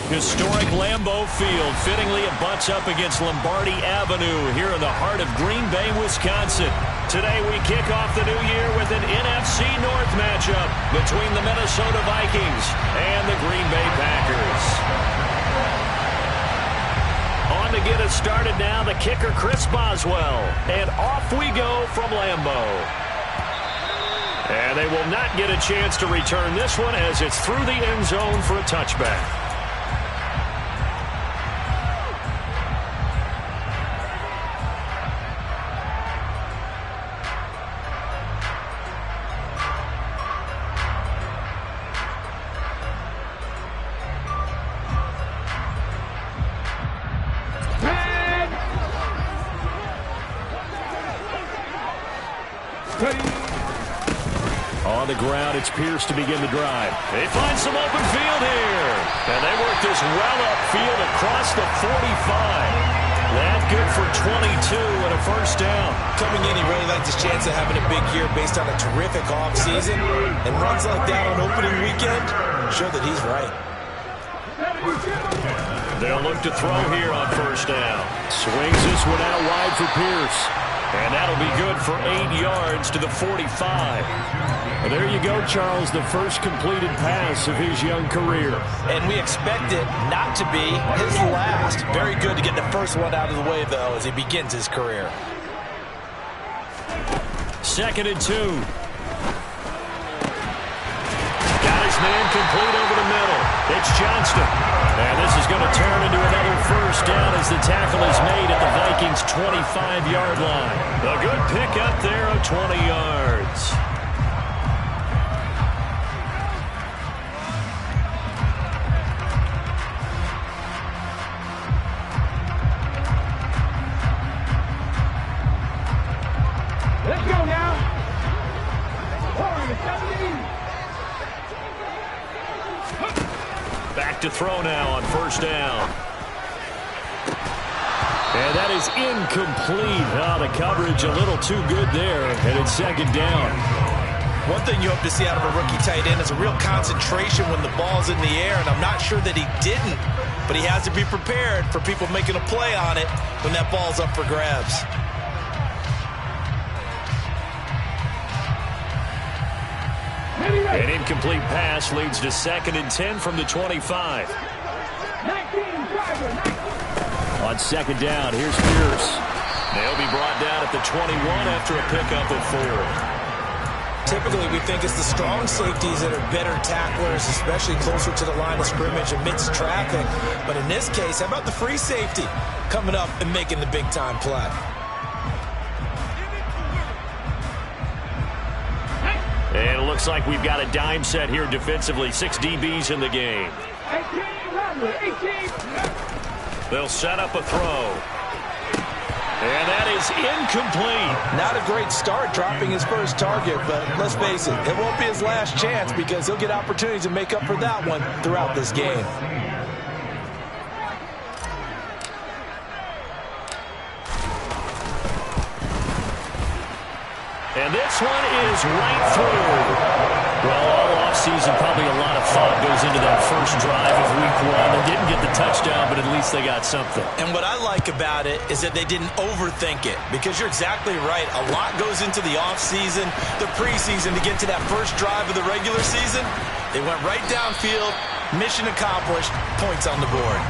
Historic Lambeau Field fittingly it butts up against Lombardi Avenue here in the heart of Green Bay, Wisconsin. Today we kick off the new year with an NFC North matchup between the Minnesota Vikings and the Green Bay Packers. On to get us started now, the kicker Chris Boswell. And off we go from Lambeau. And they will not get a chance to return this one as it's through the end zone for a touchback. On the ground, it's Pierce to begin the drive. They find some open field here. And they work this well upfield across the 45. That good for 22 and a first down. Coming in, he really liked his chance of having a big year based on a terrific offseason. And runs like that on opening weekend show that he's right. They'll look to throw here on first down. Swings this one out wide for Pierce. And that'll be good for 8 yards to the 45. Well, there you go, Charles, the first completed pass of his young career. And we expect it not to be his last. Very good to get the first one out of the way, though, as he begins his career. 2nd and 2. Got his man complete over the middle. It's Johnston. And this is going to turn into another first down as the tackle is made at the Vikings' 25-yard line. A good pickup there of 20 yards. Let's go now. Back to throw now on first down. And that is incomplete. Oh, the coverage a little too good there, and it's 2nd down. One thing you hope to see out of a rookie tight end is a real concentration when the ball's in the air, and I'm not sure that he didn't, but he has to be prepared for people making a play on it when that ball's up for grabs. An incomplete pass leads to 2nd and 10 from the 25. On 2nd down, here's Pierce. They'll be brought down at the 21 after a pickup of 4. Typically, we think it's the strong safeties that are better tacklers, especially closer to the line of scrimmage amidst traffic. But in this case, how about the free safety coming up and making the big-time play? And it looks like we've got a dime set here defensively. 6 DBs in the game. They'll set up a throw. And that is incomplete. Not a great start dropping his first target, but let's face it, it won't be his last chance because he'll get opportunities to make up for that one throughout this game. And this one is right through. Well, all offseason, probably a lot of thought goes into that first drive of week 1. They didn't get the touchdown, but at least they got something. And what I like about it is that they didn't overthink it, because you're exactly right. A lot goes into the offseason, the preseason to get to that first drive of the regular season. They went right downfield, mission accomplished, points on the board.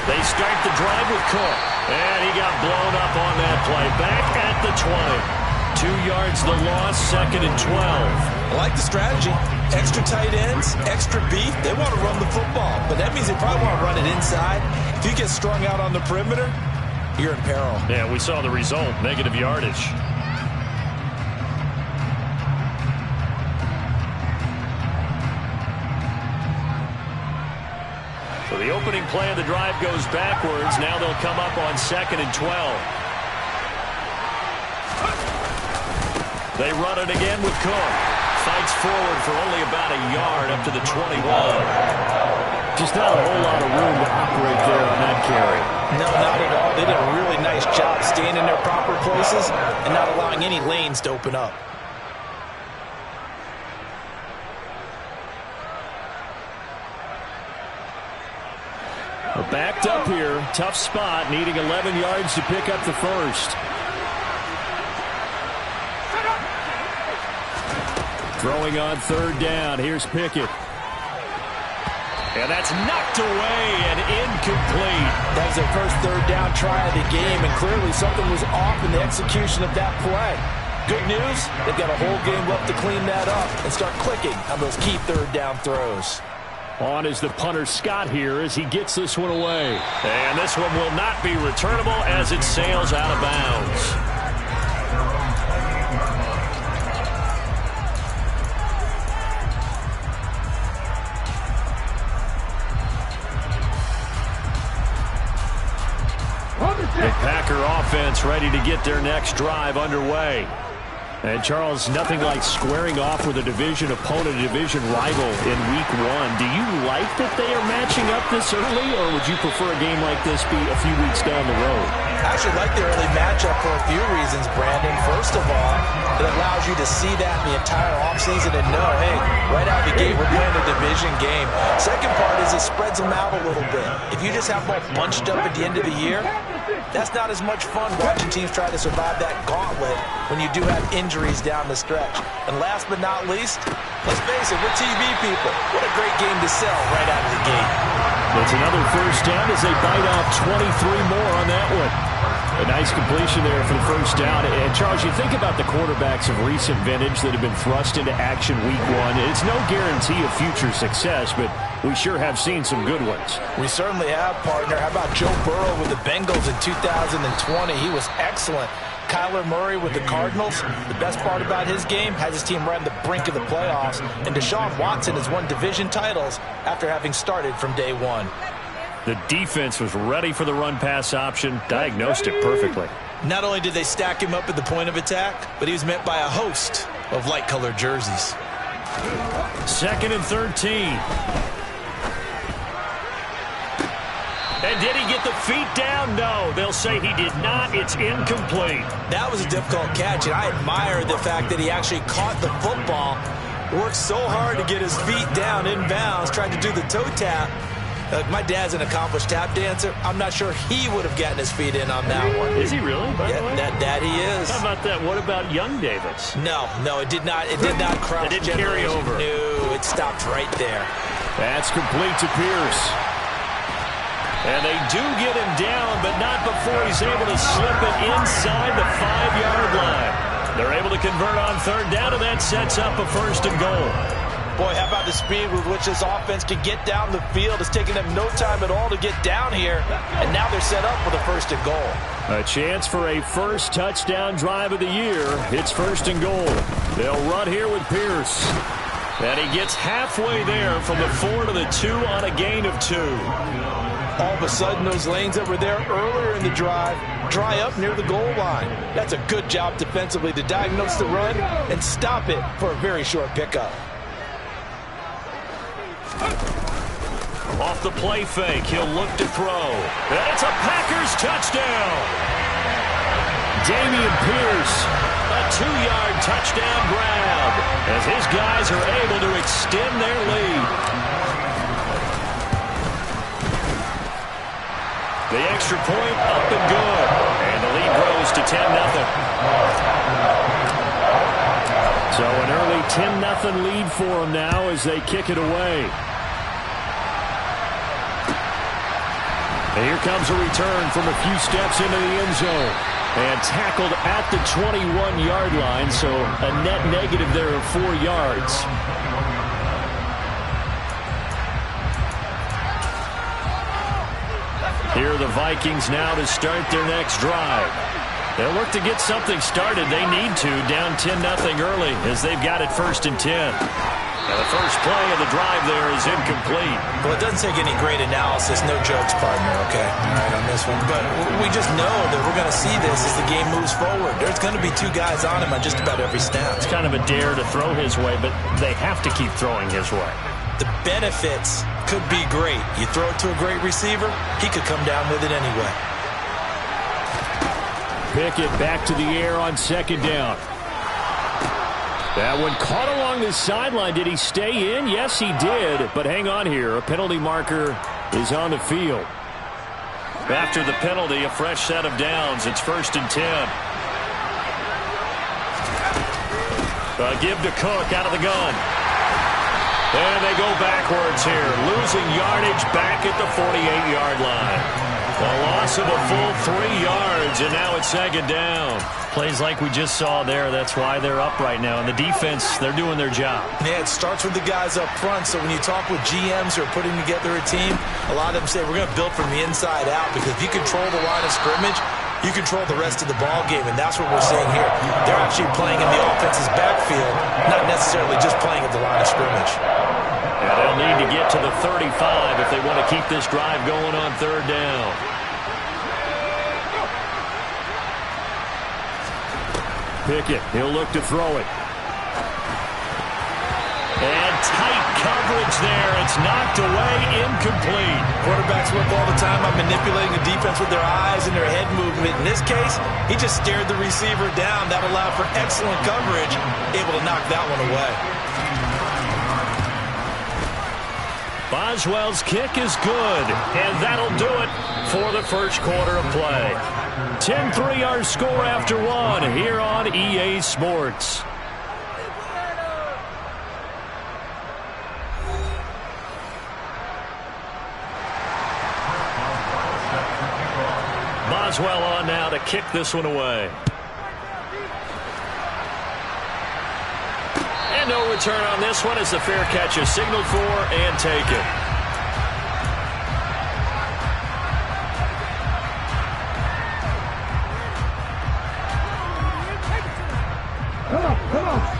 They start the drive with Cook. And he got blown up on that play. Back at the 20. 2 yards the loss, 2nd and 12. I like the strategy. Extra tight ends, extra beef. They want to run the football, but that means they probably want to run it inside. If you get strung out on the perimeter, you're in peril. Yeah, we saw the result, negative yardage. So the The opening play of the drive goes backwards. Now they'll come up on 2nd and 12. They run it again with Cook. Fights forward for only about a yard up to the 21. Just not a whole lot of room to operate there on that carry. No, not at all. They did a really nice job staying in their proper places and not allowing any lanes to open up. We're backed up here. Tough spot, needing 11 yards to pick up the first. Throwing on 3rd down. Here's Pickett. And that's knocked away and incomplete. That was their first 3rd down try of the game, and clearly something was off in the execution of that play. Good news, they've got a whole game left to clean that up and start clicking on those key 3rd down throws. On is the punter Scott here as he gets this one away. And this one will not be returnable as it sails out of bounds. The Packer offense ready to get their next drive underway. And, Charles, nothing like squaring off with a division opponent, a division rival in Week 1. Do you like that they are matching up this early, or would you prefer a game like this be a few weeks down the road? I actually like the early matchup for a few reasons, Brandon. First of all, it allows you to see that in the entire offseason and know, hey, right out of the gate, we're playing a division game. Second part is it spreads them out a little bit. If you just have them all bunched up at the end of the year, that's not as much fun watching teams try to survive that gauntlet when you do have injuries down the stretch. And last but not least, let's face it, we're TV people. What a great game to sell right out of the gate. It's another first down as they bite off 23 more on that one. A nice completion there for the first down. And, Charles, you think about the quarterbacks of recent vintage that have been thrust into action Week 1. It's no guarantee of future success, but we sure have seen some good ones. We certainly have, partner. How about Joe Burrow with the Bengals in 2020? He was excellent. Kyler Murray with the Cardinals. The best part about his game, has his team right on the brink of the playoffs. And Deshaun Watson has won division titles after having started from day one. The defense was ready for the run-pass option, diagnosed it perfectly. Not only did they stack him up at the point of attack, but he was met by a host of light-colored jerseys. 2nd and 13. And did he get the feet down? No, they'll say he did not. It's incomplete. That was a difficult catch, and I admire the fact that he actually caught the football, worked so hard to get his feet down inbounds, tried to do the toe tap. My dad's an accomplished tap dancer. I'm not sure he would have gotten his feet in on that one. Is he really? Yeah, that he is. How about that? What about young Davis? No, it did not. It did not cross. It didn't carry over. No, it stopped right there. That's complete to Pierce. And they do get him down, but not before he's able to slip it inside the 5-yard line. They're able to convert on 3rd down, and that sets up a 1st and goal. Boy, how about the speed with which this offense can get down the field? It's taken them no time at all to get down here, and now they're set up with a 1st and goal. A chance for a first touchdown drive of the year. It's 1st and goal. They'll run here with Pierce. And he gets halfway there from the 4 to the 2 on a gain of 2. All of a sudden, those lanes that were there earlier in the drive dry up near the goal line. That's a good job defensively to diagnose the run and stop it for a very short pickup. Off the play fake, he'll look to throw. And it's a Packers touchdown. Dameon Pierce, a 2-yard touchdown grab as his guys are able to extend their lead. The extra point up and good. And the lead grows to 10-0. So an early 10-0 lead for them now as they kick it away. And here comes a return from a few steps into the end zone. And tackled at the 21-yard line, so a net negative there of 4 yards. Here are the Vikings now to start their next drive. They'll look to get something started. They need to, down 10-0 early as they've got it 1st and 10. Now the first play of the drive there is incomplete. Well, it doesn't take any great analysis. No jokes, partner, okay? All right, on this one. But we just know that we're going to see this as the game moves forward. There's going to be 2 guys on him on just about every snap. It's kind of a dare to throw his way, but they have to keep throwing his way. The benefits could be great. You throw it to a great receiver, he could come down with it anyway. Pickett back to the air on 2nd down. That one caught along the sideline. Did he stay in? Yes, he did. But hang on here. A penalty marker is on the field. After the penalty, a fresh set of downs. It's 1st and 10. Give to Cook out of the gun. And they go backwards here. Losing yardage back at the 48-yard line. A loss of a full 3 yards, and now it's 2nd down. Plays like we just saw there. That's why they're up right now. And the defense, they're doing their job. Yeah, it starts with the guys up front. So when you talk with GMs who are putting together a team, a lot of them say we're going to build from the inside out, because if you control the line of scrimmage, you control the rest of the ball game, and that's what we're seeing here. They're actually playing in the offense's backfield, not necessarily just playing at the line of scrimmage. And they'll need to get to the 35 if they want to keep this drive going on 3rd down. Pickett, he'll look to throw it. And tight coverage there. It's knocked away, incomplete. Quarterbacks work all the time on manipulating the defense with their eyes and their head movement. In this case, he just stared the receiver down. That allowed for excellent coverage, able to knock that one away. Boswell's kick is good, and that'll do it for the first quarter of play. 10-3 our score after 1 here on EA Sports. Boswell on now to kick this one away. And no return on this one as the fair catch is signaled for and taken.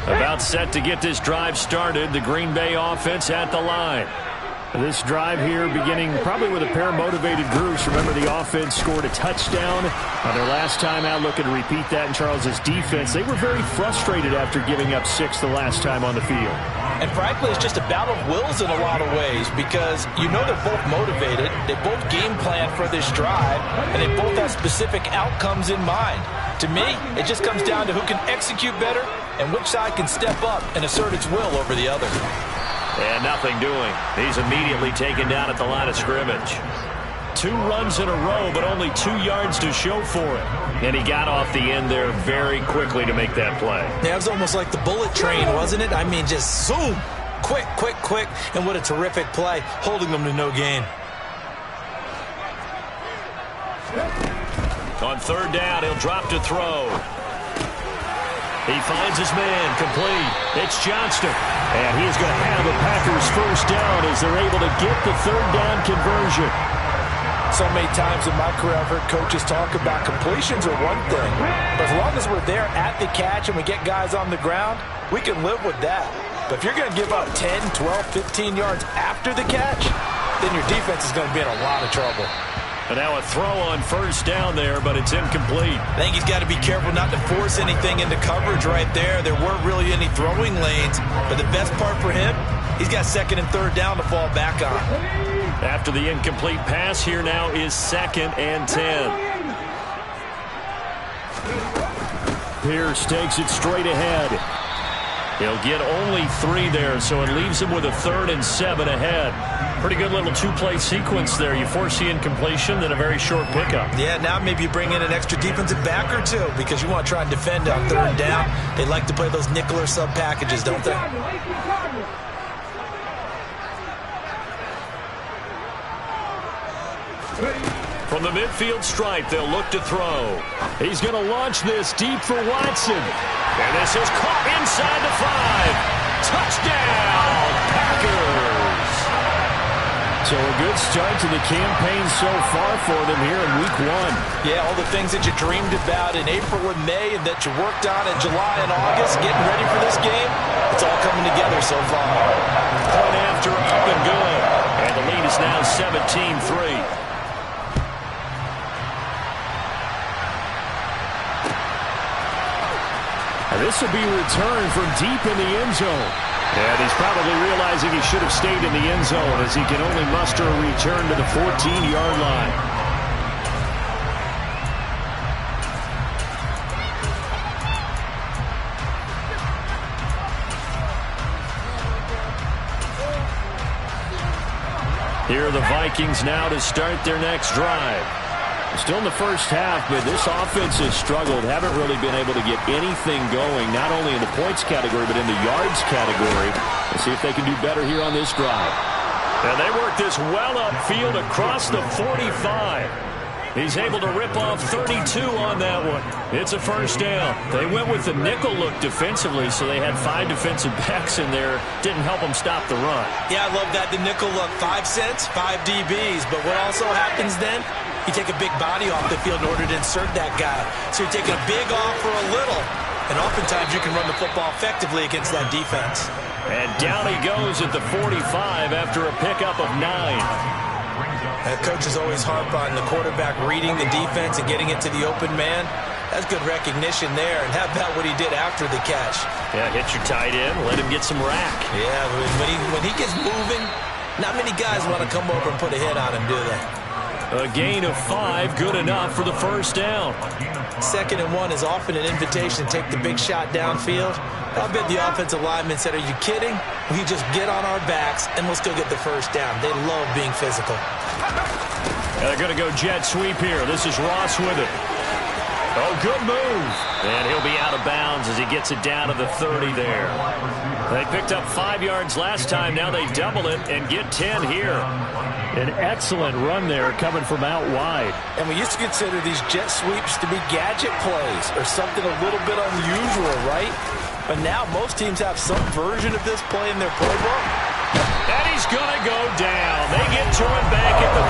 About set to get this drive started. The Green Bay offense at the line. This drive here beginning probably with a pair of motivated groups. Remember, the offense scored a touchdown on their last time out. Looking to repeat that in Charles's defense. They were very frustrated after giving up 6 the last time on the field. And frankly, it's just a battle of wills in a lot of ways, because you know they're both motivated. They both game plan for this drive, and they both have specific outcomes in mind. To me, it just comes down to who can execute better and which side can step up and assert its will over the other. And nothing doing. He's immediately taken down at the line of scrimmage. 2 runs in a row, but only 2 yards to show for it. And he got off the end there very quickly to make that play. Yeah, it was almost like the bullet train, wasn't it? I mean, just zoom. Quick, quick, quick. And what a terrific play, holding them to no gain. On 3rd down, he'll drop to throw. He finds his man, complete. It's Johnston. And he's going to have a Packers first down as they're able to get the 3rd down conversion. So many times in my career I've heard coaches talk about completions are one thing. But as long as we're there at the catch and we get guys on the ground, we can live with that. But if you're going to give up 10, 12, 15 yards after the catch, then your defense is going to be in a lot of trouble. And now a throw on 1st down there, but it's incomplete. I think he's got to be careful not to force anything into coverage right there. There weren't really any throwing lanes, but the best part for him, he's got 2nd and 3rd down to fall back on. After the incomplete pass, here now is 2nd and 10. Pierce takes it straight ahead. He'll get only 3 there, so it leaves him with a 3rd and 7 ahead. Pretty good little 2-play sequence there. You force the incompletion, then a very short pickup. Yeah, now maybe you bring in an extra defensive back or 2 because you want to try and defend on 3rd down. They like to play those nickel or sub packages, don't they? From the midfield stripe, they'll look to throw. He's going to launch this deep for Watson. And this is caught inside the 5. Touchdown, Packers. So a good start to the campaign so far for them here in week 1. Yeah, all the things that you dreamed about in April and May and that you worked on in July and August, getting ready for this game, it's all coming together so far. Point after up and good. And the lead is now 17-3. This will be returned from deep in the end zone. And he's probably realizing he should have stayed in the end zone as he can only muster a return to the 14-yard line. Here are the Vikings now to start their next drive. Still in the first half, but this offense has struggled. Haven't really been able to get anything going, not only in the points category, but in the yards category. Let's see if they can do better here on this drive. And they work this well upfield across the 45. He's able to rip off 32 on that one. It's a first down. They went with the nickel look defensively, so they had 5 defensive backs in there. Didn't help them stop the run. Yeah, I love that. The nickel look, 5 cents, 5 DBs. But what also happens then? You take a big body off the field in order to insert that guy. So you're taking a big off for a little. And oftentimes you can run the football effectively against that defense. And down he goes at the 45 after a pickup of 9. Coaches always harp on the quarterback reading the defense and getting it to the open man. That's good recognition there. And how about what he did after the catch? Yeah, hit your tight end, let him get some rack. Yeah, when he gets moving, not many guys want to come over and put a hit on him, do they? A gain of 5, good enough for the first down. 2nd and 1 is often an invitation to take the big shot downfield. I bet the offensive lineman said, are you kidding? We just get on our backs and let's go get the first down. They love being physical. They're going to go jet sweep here. This is Ross with it. Oh, good move. And he'll be out of bounds as he gets it down to the 30 there. They picked up 5 yards last time. Now they double it and get 10 here. An excellent run there coming from out wide. And we used to consider these jet sweeps to be gadget plays or something a little bit unusual, right? But now most teams have some version of this play in their playbook. And he's going to go down. They get to him back at the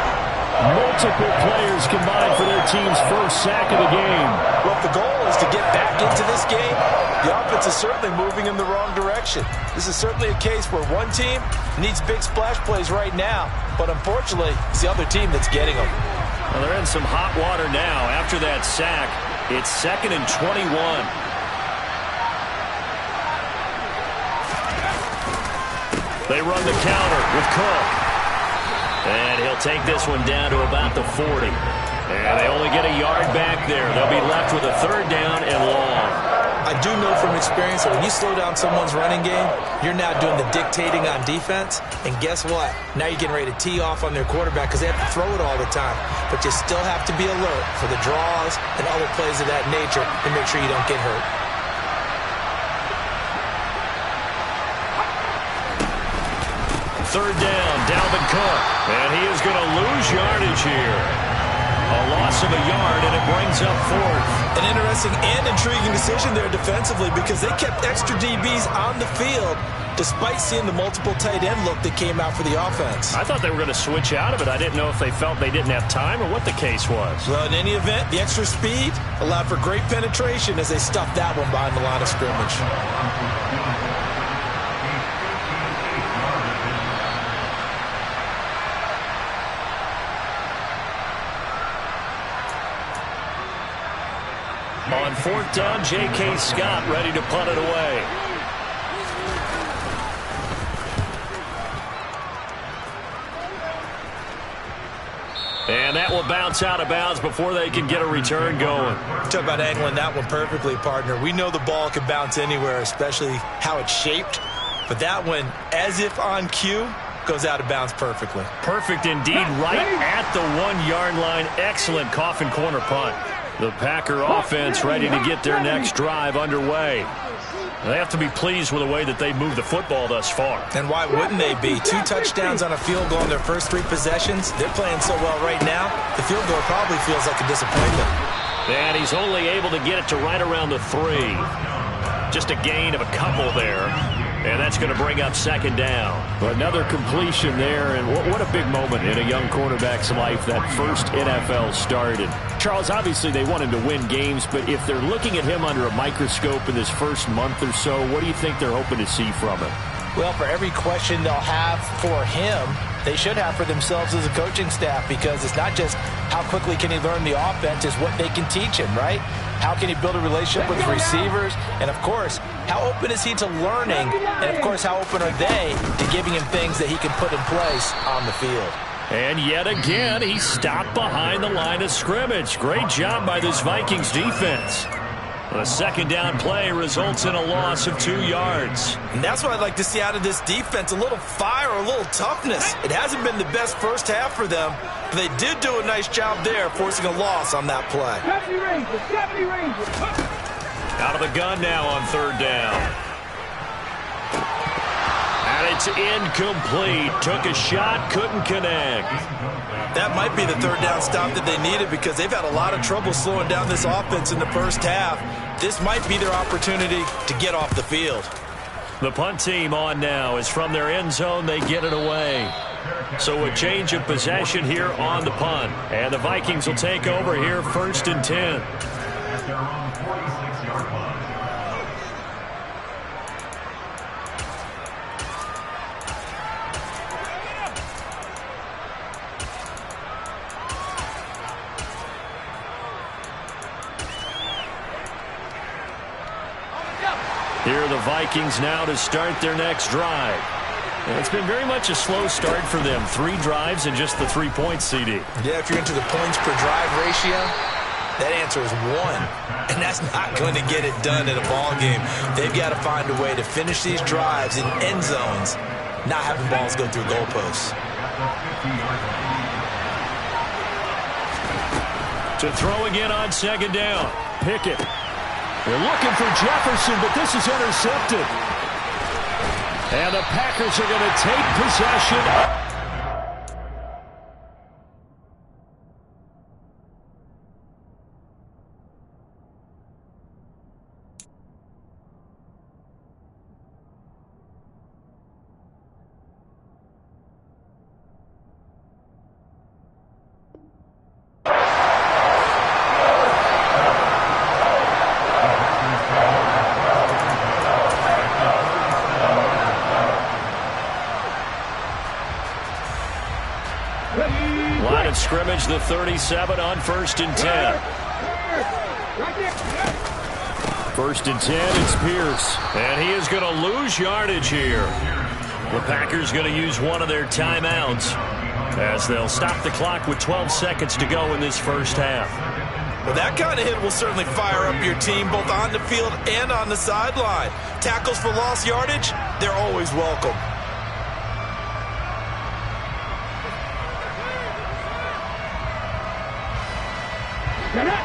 40. Multiple players combined for their team's first sack of the game. Well, if the goal is to get back into this game, the offense is certainly moving in the wrong direction. This is certainly a case where one team needs big splash plays right now, but unfortunately, it's the other team that's getting them. Well, they're in some hot water now. After that sack, it's 2nd and 21. They run the counter with Cook. And he'll take this one down to about the 40. And they only get a yard back there. They'll be left with a 3rd down and long. I do know from experience that when you slow down someone's running game, you're now doing the dictating on defense. And guess what? Now you're getting ready to tee off on their quarterback because they have to throw it all the time. But you still have to be alert for the draws and other plays of that nature to make sure you don't get hurt. Third down, Dalvin Cook. And he is going to lose yardage here. A loss of a yard, and it brings up 4th. An interesting and intriguing decision there defensively because they kept extra DBs on the field despite seeing the multiple tight end look that came out for the offense. I thought they were going to switch out of it. I didn't know if they felt they didn't have time or what the case was. Well, in any event, the extra speed allowed for great penetration as they stuffed that one behind the line of scrimmage. On 4th down, J.K. Scott ready to punt it away. And that will bounce out of bounds before they can get a return going. Talk about angling that one perfectly, partner. We know the ball can bounce anywhere, especially how it's shaped. But that one, as if on cue, goes out of bounds perfectly. Perfect indeed, right at the 1-yard line. Excellent coffin corner punt. The Packer offense ready to get their next drive underway. They have to be pleased with the way that they moved the football thus far. And why wouldn't they be? 2 touchdowns on a field goal in their first 3 possessions. They're playing so well right now, the field goal probably feels like a disappointment. And he's only able to get it to right around the 3. Just a gain of a couple there. And that's going to bring up second down. Another completion there, and what a big moment in a young quarterback's life, that first NFL start. And Charles, obviously they want him to win games, but if they're looking at him under a microscope in this first month or so, what do you think they're hoping to see from him? Well, for every question they'll have for him, they should have for themselves as a coaching staff, because it's not just how quickly can he learn the offense, it's what they can teach him, right? How can he build a relationship with receivers? And, of course, how open is he to learning? And, of course, how open are they to giving him things that he can put in place on the field? And yet again, he stopped behind the line of scrimmage. Great job by this Vikings defense. The second down play results in a loss of 2 yards. And that's what I'd like to see out of this defense, a little fire, a little toughness. It hasn't been the best first half for them, but they did do a nice job there, forcing a loss on that play. 70 Rangers. Out of the gun now on third down. And it's incomplete. Took a shot, couldn't connect. That might be the third down stop that they needed, because they've had a lot of trouble slowing down this offense in the first half. This might be their opportunity to get off the field. The punt team on now is from their end zone. They get it away. So a change of possession here on the punt. And the Vikings will take over here, 1st and 10. Here are the Vikings now to start their next drive. And it's been very much a slow start for them. 3 drives and just the 3 points, CD. Yeah, if you're into the points per drive ratio, that answer is 1. And that's not going to get it done in a ball game. They've got to find a way to finish these drives in end zones, not having balls go through goalposts. To throw again on second down. Pickett. They're looking for Jefferson, but this is intercepted. And the Packers are going to take possession. Line of scrimmage, the 37 on 1st and 10. 1st and 10, it's Pierce. And he is going to lose yardage here. The Packers going to use one of their timeouts as they'll stop the clock with 12 seconds to go in this first half. Well, that kind of hit will certainly fire up your team both on the field and on the sideline. Tackles for lost yardage, they're always welcome.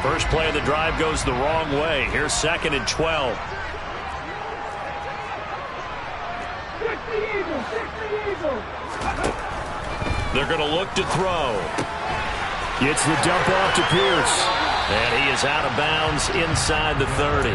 First play of the drive goes the wrong way. Here's 2nd and 12. They're going to look to throw. Gets the dump off to Pierce. And he is out of bounds inside the 30.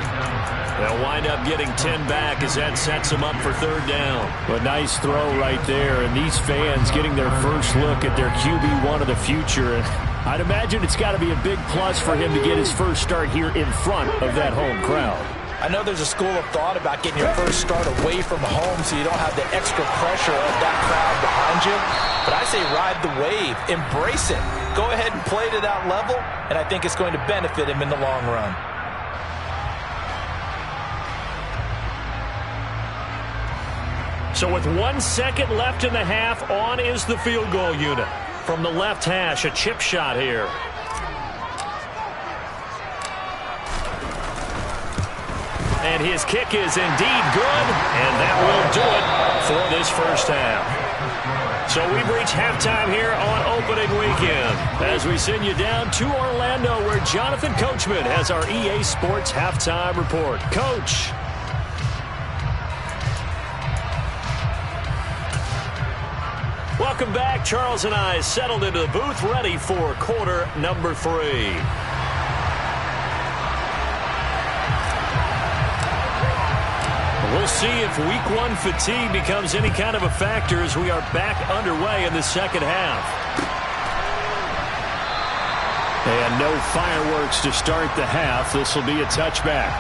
They'll wind up getting 10 back as that sets them up for third down. A nice throw right there. And these fans getting their first look at their QB1 of the future. And I'd imagine it's got to be a big plus for him to get his first start here in front of that home crowd. I know there's a school of thought about getting your first start away from home so you don't have the extra pressure of that crowd behind you. But I say ride the wave. Embrace it. Go ahead and play to that level, and I think it's going to benefit him in the long run. So with 1 second left in the half, on is the field goal unit. From the left hash, a chip shot here. And his kick is indeed good, and that will do it for this first half. So we've reached halftime here on opening weekend as we send you down to Orlando where Jonathan Coachman has our EA Sports halftime report. Coach. Welcome back. Charles and I settled into the booth ready for quarter number 3. We'll see if week one fatigue becomes any kind of a factor as we are back underway in the second half. And no fireworks to start the half. This will be a touchback.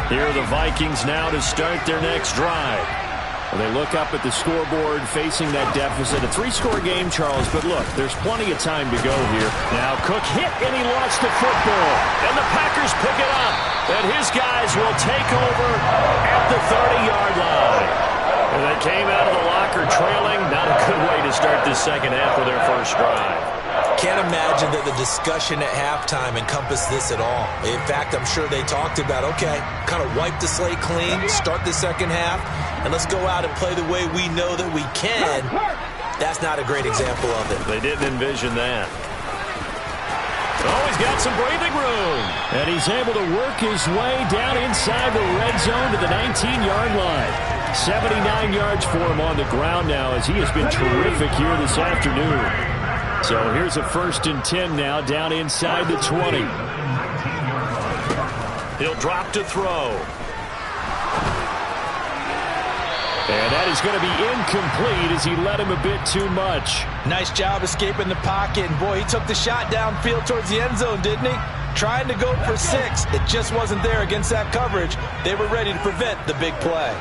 Here are the Vikings now to start their next drive. Well, they look up at the scoreboard facing that deficit. A 3-score game, Charles, but look, there's plenty of time to go here. Now Cook hit and he lost the football. And the Packers pick it up. And his guys will take over at the 30-yard line. And they came out of the locker trailing. Not a good way to start this second half of their first drive. Can't imagine that the discussion at halftime encompassed this at all. In fact, I'm sure they talked about, okay, kind of wipe the slate clean, start the second half, and let's go out and play the way we know that we can. That's not a great example of it. They didn't envision that. Oh, he's got some breathing room. And he's able to work his way down inside the red zone to the 19-yard line. 79 yards for him on the ground now as he has been terrific here this afternoon. So here's a 1st and 10 now down inside the 20. He'll drop to throw. And that is going to be incomplete as he led him a bit too much. Nice job escaping the pocket. And boy, he took the shot downfield towards the end zone, didn't he? Trying to go for 6. It just wasn't there against that coverage. They were ready to prevent the big play.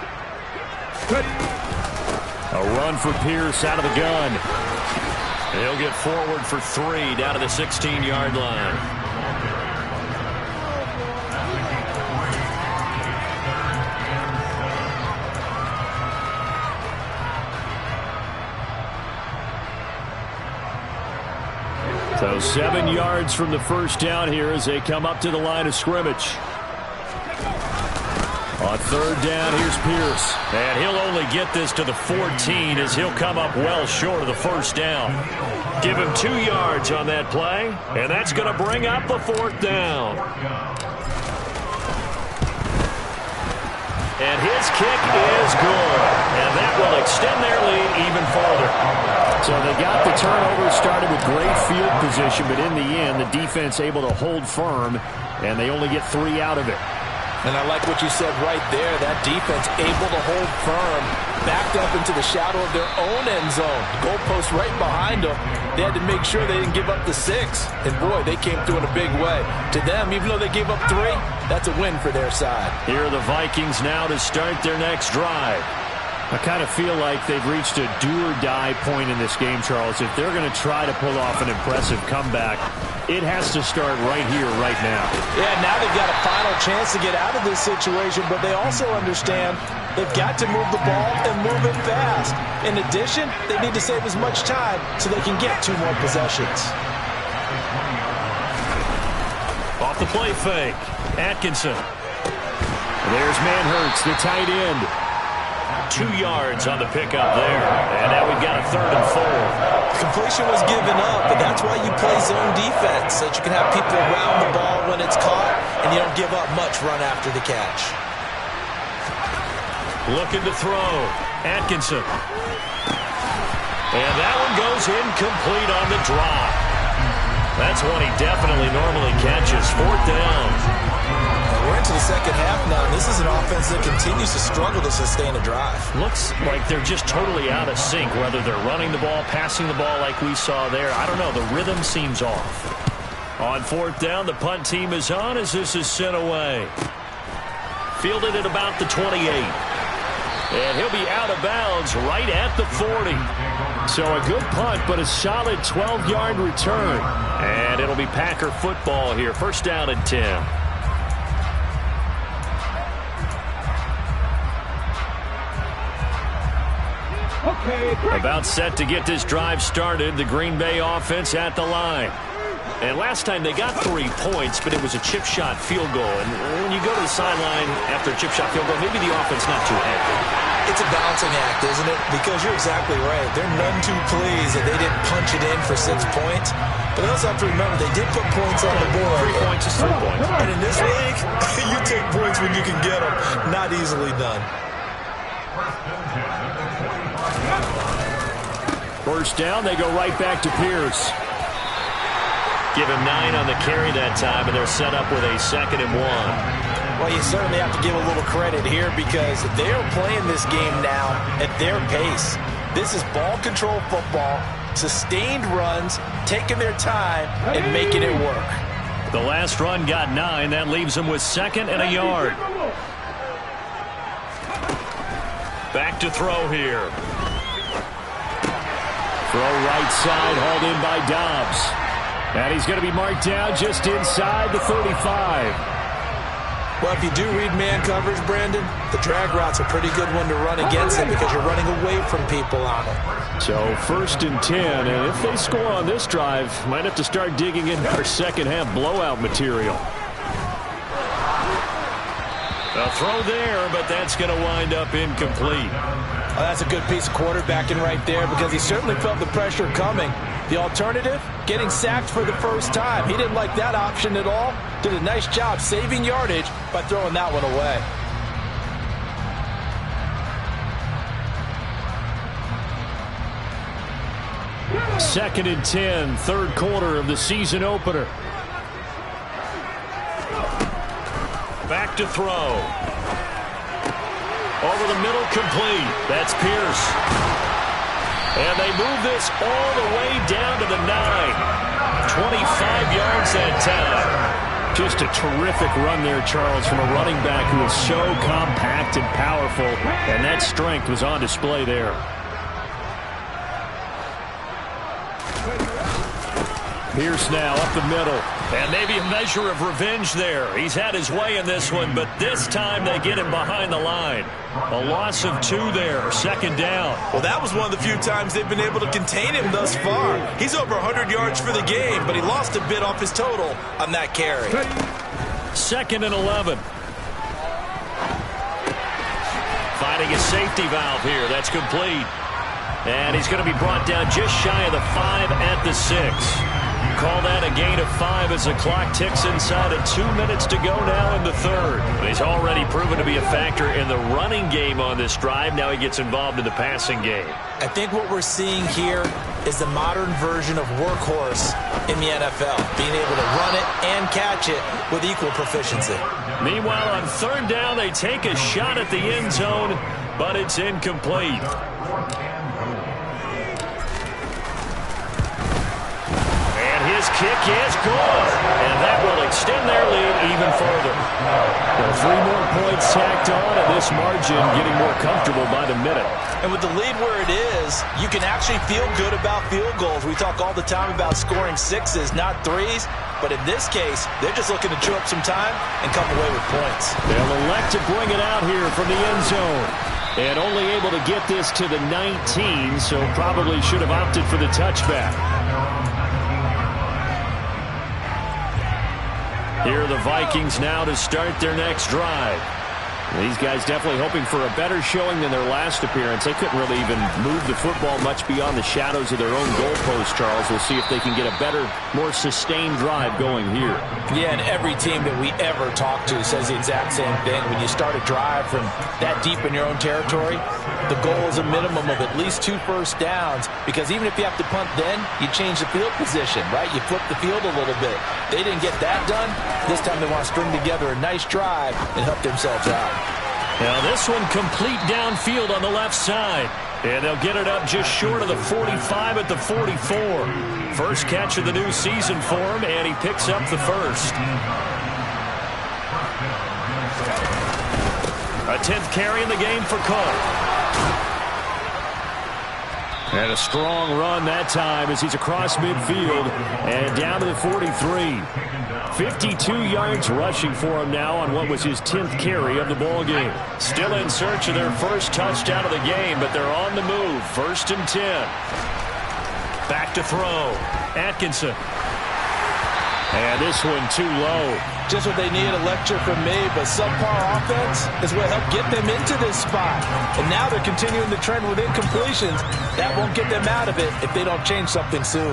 A run for Pierce out of the gun. He'll get forward for 3 down to the 16-yard line. So 7 yards from the first down here as they come up to the line of scrimmage. On 3rd down, here's Pierce. And he'll only get this to the 14 as he'll come up well short of the first down. Give him 2 yards on that play, and that's going to bring up the 4th down. And his kick is good. And that will extend their lead even further. So they got the turnover started with great field position, but in the end, the defense able to hold firm, and they only get 3 out of it. And I like what you said right there. That defense able to hold firm, backed up into the shadow of their own end zone. Goalpost right behind them. They had to make sure they didn't give up the 6. And boy, they came through in a big way. To them, even though they gave up 3, that's a win for their side. Here are the Vikings now to start their next drive. I kind of feel like they've reached a do-or-die point in this game, Charles. If they're going to try to pull off an impressive comeback, it has to start right here, right now. Yeah, now they've got a final chance to get out of this situation, but they also understand they've got to move the ball and move it fast. In addition, they need to save as much time so they can get 2 more possessions. Off the play fake, Atkinson. There's Manhurts, the tight end. 2 yards on the pickup there. And now we've got a 3rd and 4. Completion was given up, but that's why you play zone defense, so that you can have people around the ball when it's caught, and you don't give up much run after the catch. Looking to throw. Atkinson. And that one goes incomplete on the drop. That's one he definitely normally catches. 4th down. We're into the second half now, and this is an offense that continues to struggle to sustain a drive. Looks like they're just totally out of sync, whether they're running the ball, passing the ball like we saw there. I don't know. The rhythm seems off. On 4th down, the punt team is on as this is sent away. Fielded at about the 28. And he'll be out of bounds right at the 40. So a good punt, but a solid 12-yard return. And it'll be Packer football here. 1st down and 10. About set to get this drive started. The Green Bay offense at the line. And last time they got 3 points, but it was a chip shot field goal. And when you go to the sideline after a chip shot field goal, maybe the offense not too happy. It's a balancing act, isn't it? Because you're exactly right. They're none too pleased that they didn't punch it in for 6 points. But they also have to remember they did put points on the board. 3 points is 3 points. And in this league, you take points when you can get them. Not easily done. 1st down, they go right back to Pierce. Give him 9 on the carry that time, and they're set up with a 2nd and 1. Well, you certainly have to give a little credit here because they're playing this game now at their pace. This is ball control football, sustained runs, taking their time, and making it work. The last run got 9. That leaves them with 2nd and a yard. Back to throw here. Throw right side, hauled in by Dobbs. And he's going to be marked down just inside the 35. Well, if you do read man coverage, Brandon, the drag route's a pretty good one to run against it because you're running away from people on it. So 1st and 10, and if they score on this drive, might have to start digging into our second half blowout material. A throw there, but that's going to wind up incomplete. Oh, that's a good piece of quarterbacking right there because he certainly felt the pressure coming. The alternative, getting sacked for the first time. He didn't like that option at all. Did a nice job saving yardage by throwing that one away. Second and 10, 3rd quarter of the season opener. Back to throw. Over the middle, complete. That's Pierce. And they move this all the way down to the 9. 25 yards that time. Just a terrific run there, Charles, from a running back who is so compact and powerful, and that strength was on display there. Pierce now up the middle. And maybe a measure of revenge there. He's had his way in this one, but this time they get him behind the line. A loss of 2 there, 2nd down. Well, that was one of the few times they've been able to contain him thus far. He's over 100 yards for the game, but he lost a bit off his total on that carry. 2nd and 11. Finding a safety valve here. That's complete. And he's going to be brought down just shy of the 5 at the 6. Call that a gain of 5 as the clock ticks inside of 2 minutes to go now in the 3rd. But he's already proven to be a factor in the running game on this drive. Now he gets involved in the passing game. I think what we're seeing here is the modern version of workhorse in the NFL, being able to run it and catch it with equal proficiency. Meanwhile, on 3rd down, they take a shot at the end zone, but it's incomplete. His kick is good, and that will extend their lead even further. Well, 3 more points tacked on, and this margin getting more comfortable by the minute. And with the lead where it is, you can actually feel good about field goals. We talk all the time about scoring 6s, not 3s. But in this case, they're just looking to chew up some time and come away with points. They'll elect to bring it out here from the end zone. And only able to get this to the 19, so probably should have opted for the touchback. Here are the Vikings now to start their next drive. These guys definitely hoping for a better showing than their last appearance. They couldn't really even move the football much beyond the shadows of their own goalpost, Charles. We'll see if they can get a better, more sustained drive going here. Yeah, and every team that we ever talk to says the exact same thing. When you start a drive from that deep in your own territory, the goal is a minimum of at least 2 first downs, because even if you have to punt then, you change the field position, right? You flip the field a little bit. They didn't get that done. This time they want to string together a nice drive and help themselves out. Now this one complete downfield on the left side. And they'll get it up just short of the 45 at the 44. First catch of the new season for him, and he picks up the first. A 10th carry in the game for Cook. And a strong run that time as he's across midfield and down to the 43. 52 yards rushing for him now on what was his 10th carry of the ball game. Still in search of their first touchdown of the game, but they're on the move. 1st and 10. Back to throw. Atkinson. And this one too low. Just what they need, a lecture from me, but subpar offense is what helped get them into this spot. And now they're continuing the trend with incompletions. That won't get them out of it if they don't change something soon.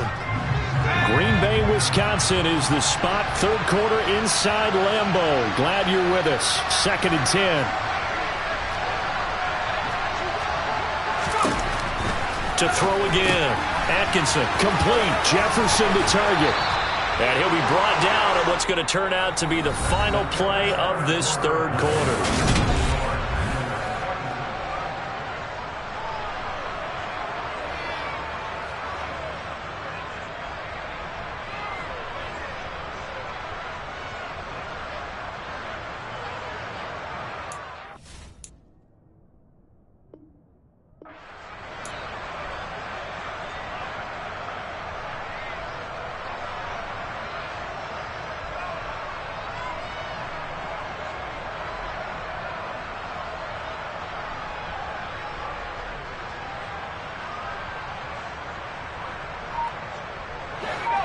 Green Bay, Wisconsin is the spot. 3rd quarter inside Lambeau. Glad you're with us. 2nd and 10. To throw again. Atkinson complete. Jefferson to target. And he'll be brought down at what's going to turn out to be the final play of this third quarter.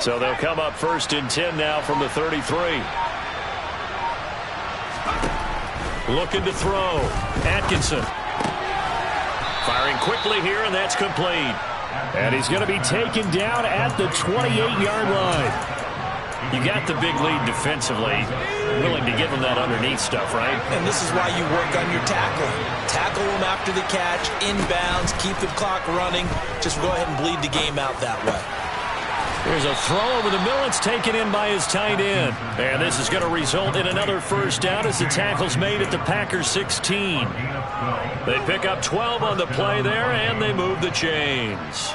So they'll come up 1st and 10 now from the 33. Looking to throw. Atkinson. Firing quickly here, and that's complete. And he's going to be taken down at the 28-yard line. You got the big lead defensively. Willing to give them that underneath stuff, right? And this is why you work on your tackling. Tackle them after the catch, inbounds, keep the clock running. Just go ahead and bleed the game out that way. Here's a throw over the middle. It's taken in by his tight end. And this is going to result in another first down as the tackle's made at the Packers 16. They pick up 12 on the play there, and they move the chains.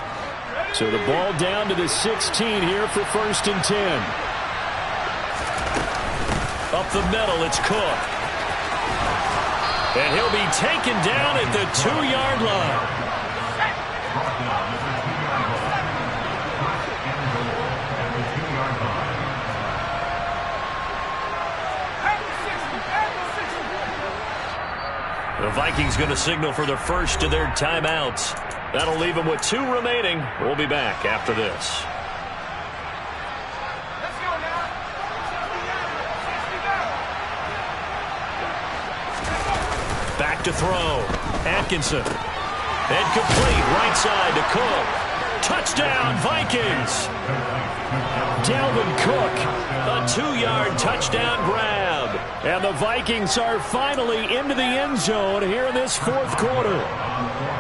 So the ball down to the 16 here for 1st and 10. Up the middle, it's Cook. And he'll be taken down at the 2-yard line. The Vikings going to signal for the first of their timeouts. That'll leave them with 2 remaining. We'll be back after this. Back to throw. Atkinson. And complete right side to Cook. Touchdown, Vikings. Dalvin Cook. A 2-yard touchdown grab. And the Vikings are finally into the end zone here in this 4th quarter.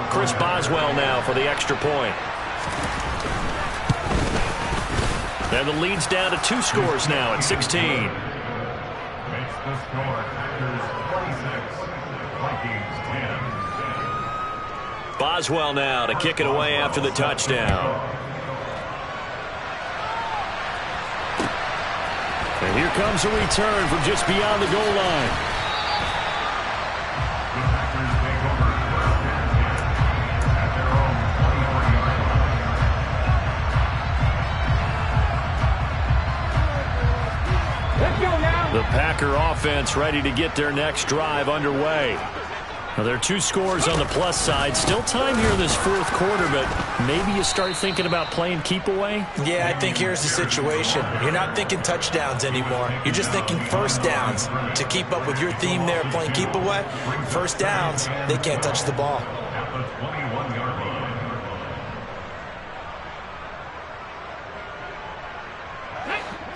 Chris Boswell now for the extra point. And the lead's down to 2 scores now at 16. Makes the score Packers 26, Vikings 10. Boswell now to kick it away after the touchdown. And here comes a return from just beyond the goal line. The Packers take over at their own 23-yard line. Let's go now. The Packer offense ready to get their next drive underway. Now, there are 2 scores on the plus side. Still time here in this 4th quarter, but maybe you start thinking about playing keep away? Yeah, I think here's the situation. You're not thinking touchdowns anymore. You're just thinking first downs. To keep up with your theme there, playing keep away, first downs, they can't touch the ball. At the 21-yard line.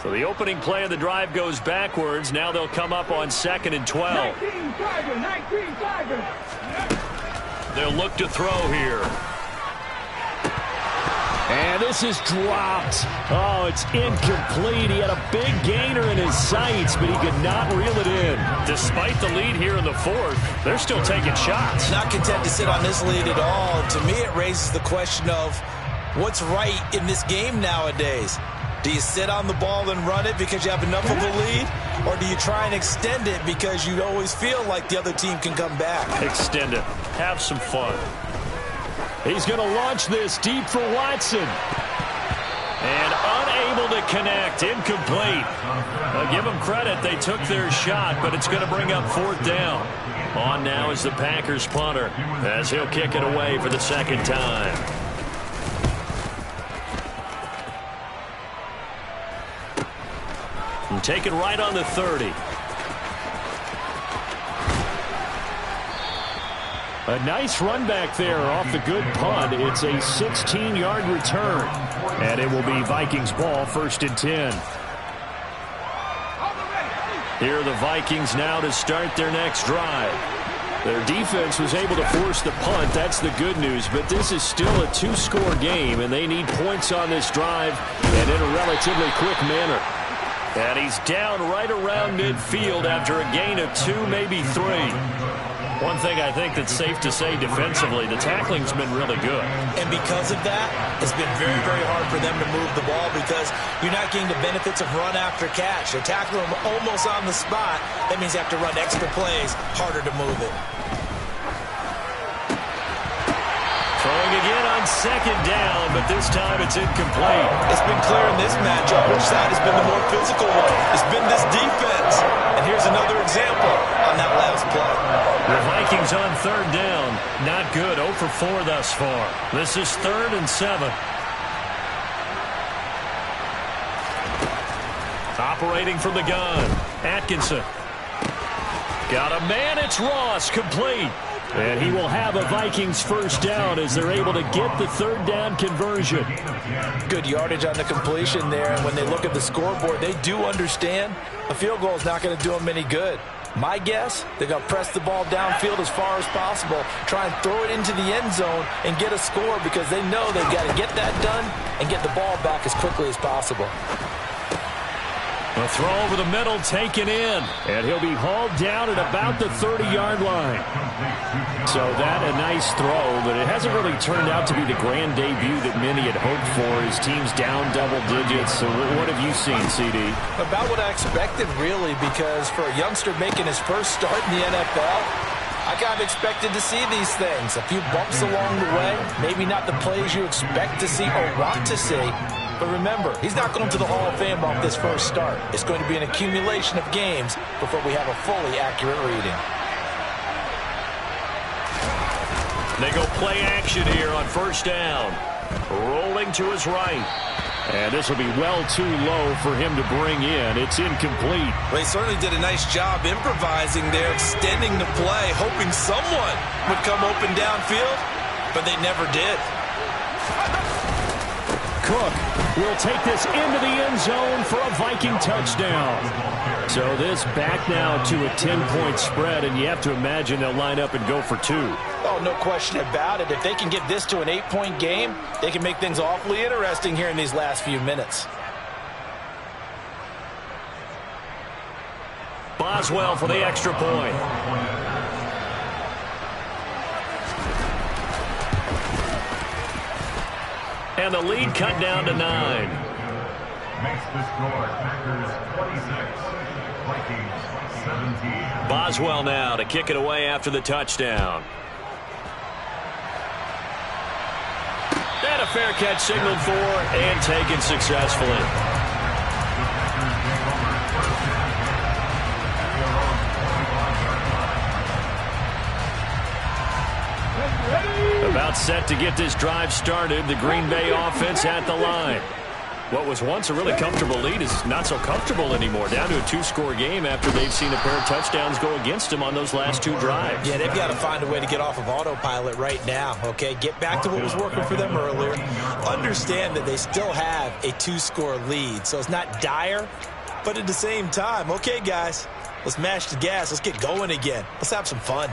So the opening play of the drive goes backwards. Now they'll come up on 2nd and 12. 19 Tigers. They'll look to throw here. And this is dropped. Oh, it's incomplete. He had a big gainer in his sights, but he could not reel it in. Despite the lead here in the 4th, they're still taking shots. Not content to sit on this lead at all. To me, it raises the question of what's right in this game nowadays. Do you sit on the ball and run it because you have enough of a lead? Or do you try and extend it because you always feel like the other team can come back? Extend it. Have some fun. He's going to launch this deep for Watson. And unable to connect. Incomplete. I'll give them credit. They took their shot, but it's going to bring up 4th down. On now is the Packers punter as he'll kick it away for the 2nd time. And take it right on the 30. A nice run back there off the good punt. It's a 16-yard return. And it will be Vikings ball, 1st and 10. Here are the Vikings now to start their next drive. Their defense was able to force the punt. That's the good news. But this is still a two-score game, and they need points on this drive and in a relatively quick manner. And he's down right around midfield after a gain of 2, maybe 3. One thing I think that's safe to say defensively, the tackling's been really good. And because of that, it's been very, very hard for them to move the ball because you're not getting the benefits of run after catch. They're tackling them almost on the spot. That means they have to run extra plays, harder to move it. Throwing again on second down, but this time it's incomplete. It's been clear in this matchup which side has been the more physical one. It's been this defense. And here's another example on that last play. The Vikings on third down. Not good. 0 for 4 thus far. This is 3rd and 7. Operating from the gun. Atkinson. Got a man. It's Ross. Complete. And he will have a Vikings first down as they're able to get the third down conversion. Good yardage on the completion there. And when they look at the scoreboard, they do understand a field goal is not going to do them any good. My guess, they're going to press the ball downfield as far as possible, try and throw it into the end zone and get a score because they know they've got to get that done and get the ball back as quickly as possible. A throw over the middle taken in. And he'll be hauled down at about the 30-yard line. So that a nice throw, but it hasn't really turned out to be the grand debut that many had hoped for. His team's down double digits. So what have you seen, CD? About what I expected, really, because for a youngster making his first start in the NFL, I kind of expected to see these things. A few bumps along the way, maybe not the plays you expect to see or want to see. But remember, he's not going to the Hall of Fame off this first start. It's going to be an accumulation of games before we have a fully accurate reading. They go play action here on first down. Rolling to his right. And this will be well too low for him to bring in. It's incomplete. Well, he certainly did a nice job improvising there, extending the play, hoping someone would come open downfield, but they never did. Cook will take this into the end zone for a Viking touchdown. So this back now to a 10-point spread, and you have to imagine they'll line up and go for 2. Oh, no question about it. If they can get this to an 8-point game, they can make things awfully interesting here in these last few minutes. Boswell for the extra point. And the lead cut down to 9. Makes the score Packers 26, Vikings 17. Boswell now to kick it away after the touchdown. And a fair catch signaled for and taken successfully. About set to get this drive started. The Green Bay offense at the line. What was once a really comfortable lead is not so comfortable anymore. Down to a 2-score game after they've seen a pair of touchdowns go against them on those last 2 drives. Yeah, they've got to find a way to get off of autopilot right now, okay? Get back to what was working for them earlier. Understand that they still have a 2-score lead, so it's not dire, but at the same time, okay, guys, let's mash the gas. Let's get going again. Let's have some fun.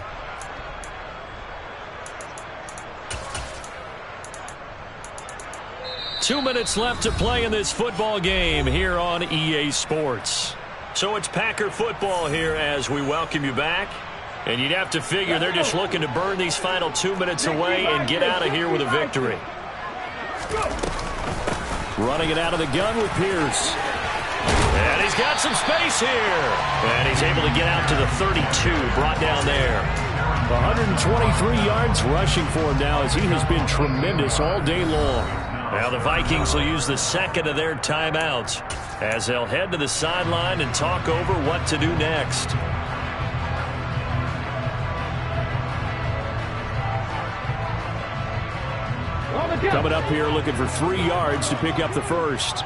Two minutes left to play in this football game here on EA Sports. So it's Packer football here as we welcome you back. And you'd have to figure they're just looking to burn these final 2 minutes away and get out of here with a victory. Running it out of the gun with Pierce. And he's got some space here. And he's able to get out to the 32, brought down there. 123 yards rushing for him now as he has been tremendous all day long. Now the Vikings will use the second of their timeouts as they'll head to the sideline and talk over what to do next. Coming up here looking for 3 yards to pick up the first.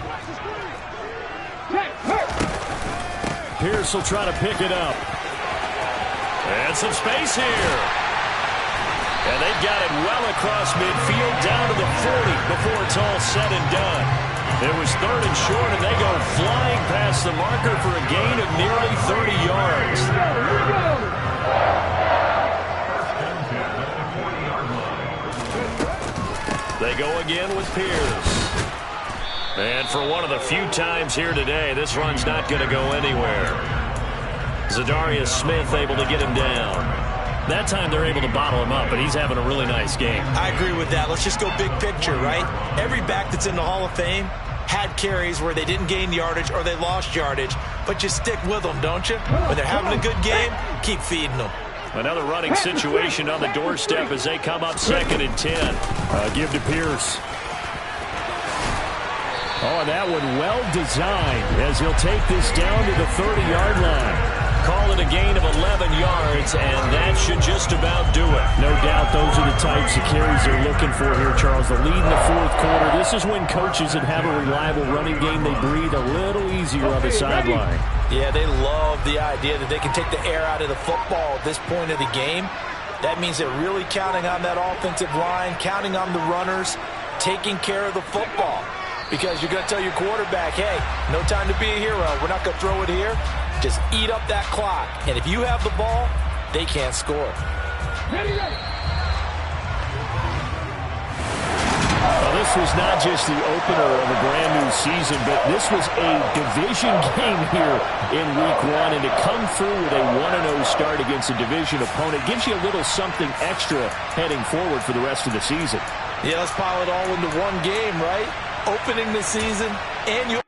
Pierce will try to pick it up. And some space here. And they've got it well across midfield down to the 40 before it's all said and done. It was 3rd and short, and they go flying past the marker for a gain of nearly 30 yards. again with Pierce. And for one of the few times here today, this run's not going to go anywhere. Zadarius Smith able to get him down. That time they're able to bottle him up, but he's having a really nice game. I agree with that. Let's just go big picture, right? Every back that's in the Hall of Fame had carries where they didn't gain yardage or they lost yardage, but you stick with them, don't you? When they're having a good game, keep feeding them. Another running situation on the doorstep as they come up 2nd and 10. Give to Pierce. Oh, and that one well designed as he'll take this down to the 30-yard line. Call it a gain of 11 yards, and that should just about do it. No doubt those are the types of carries they're looking for here, Charles. The lead in the fourth quarter. This is when coaches that have a reliable running game, they breathe a little easier on the sideline. Yeah, they love the idea that they can take the air out of the football at this point of the game. That means they're really counting on that offensive line, counting on the runners, taking care of the football. Because you're going to tell your quarterback, hey, no time to be a hero. We're not going to throw it here. Just eat up that clock. And if you have the ball, they can't score. Well, this was not just the opener of a brand-new season, but this was a division game here in Week 1. And to come through with a 1-0 start against a division opponent gives you a little something extra heading forward for the rest of the season. Yeah, let's pile it all into one game, right? Opening the season, and you